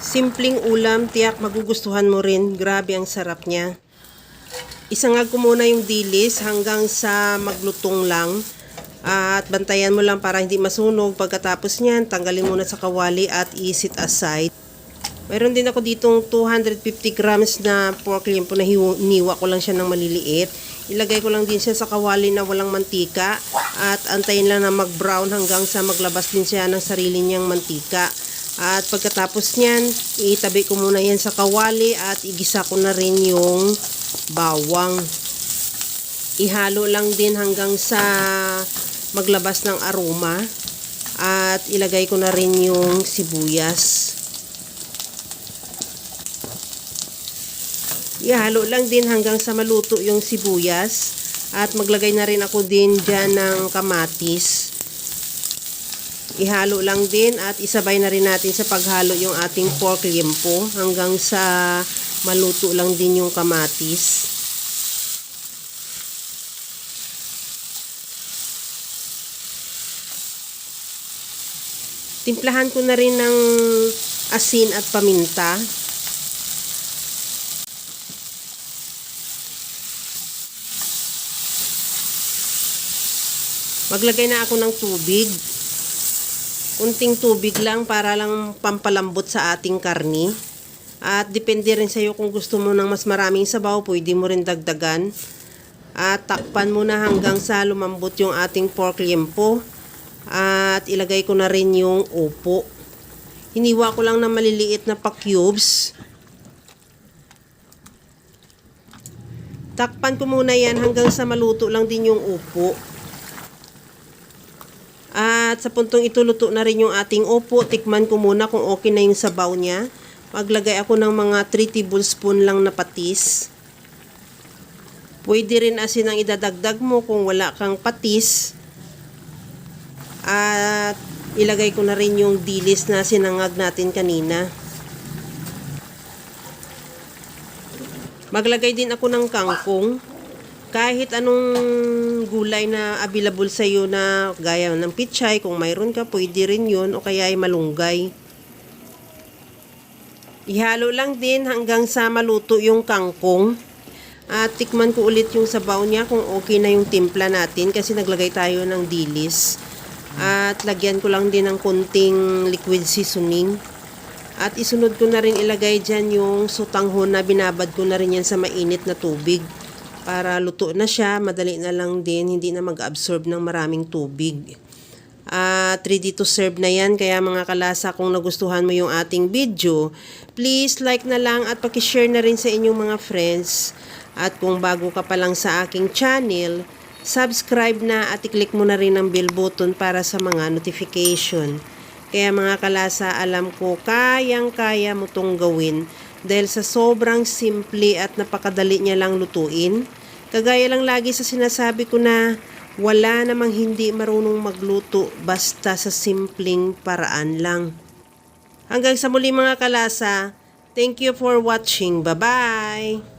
Simpleng ulam, tiyak magugustuhan mo rin. Grabe ang sarap niya. Isangag ko muna yung dilis hanggang sa maglutong lang. At bantayan mo lang para hindi masunog. Pagkatapos niyan, tanggalin muna sa kawali at isit aside. Mayroon din ako ditong 250 grams na pork limpo na hiniwa ko lang siya ng maliliit. Ilagay ko lang din siya sa kawali na walang mantika at antayin lang na mag-brown hanggang sa maglabas din siya ng sarili niyang mantika. At pagkatapos niyan, itabi ko muna yan sa kawali at igisa ko na rin yung bawang. Ihalo lang din hanggang sa maglabas ng aroma at ilagay ko na rin yung sibuyas. Ihalo lang din hanggang sa maluto yung sibuyas at maglagay na rin ako din dyan ng kamatis. Ihalo lang din at isabay na rin natin sa paghalo yung ating pork limpo hanggang sa maluto lang din yung kamatis. Timplahan ko na rin ng asin at paminta. Maglagay na ako ng tubig. Kunting tubig lang para lang pampalambot sa ating karni. At depende rin sa iyo kung gusto mo ng mas maraming sabaw, pwede mo rin dagdagan. At takpan mo na hanggang sa lumambot yung ating pork limpo. At ilagay ko na rin yung upo. Hiniwa ko lang ng maliliit na pa-cubes. Takpan ko muna yan hanggang sa maluto lang din yung upo. At sa puntong ito, luto na rin yung ating upo. Tikman ko muna kung okay na yung sabaw niya. Maglagay ako ng mga 3 tablespoon lang na patis. Pwede rin asin ang idadagdag mo kung wala kang patis. At ilagay ko na rin yung dilis na sinangag natin kanina. Maglagay din ako ng kangkong. Kahit anong gulay na available sa iyo na gaya ng pichay, kung mayroon ka, pwede rin yun o kaya ay malunggay. Ihalo lang din hanggang sa maluto yung kangkong. At tikman ko ulit yung sabaw niya kung okay na yung timpla natin kasi naglagay tayo ng dilis. At lagyan ko lang din ng konting liquid seasoning. At isunod ko na rin ilagay dyan yung sutanghon na binabad ko na rin yan sa mainit na tubig. Para luto na siya, madali na lang din, hindi na mag-absorb ng maraming tubig. At ready to serve na yan, kaya mga kalasa, kung nagustuhan mo yung ating video, please like na lang at pakishare na rin sa inyong mga friends. At kung bago ka pa lang sa aking channel, subscribe na at i-click mo na rin ang bell button para sa mga notification. Kaya mga kalasa, alam ko, kayang-kaya mo tong gawin. Dahil sa sobrang simple at napakadali niya lang lutuin. Kagaya lang lagi sa sinasabi ko na wala namang hindi marunong magluto basta sa simpleng paraan lang. Hanggang sa muli mga kalasa, thank you for watching. Bye-bye!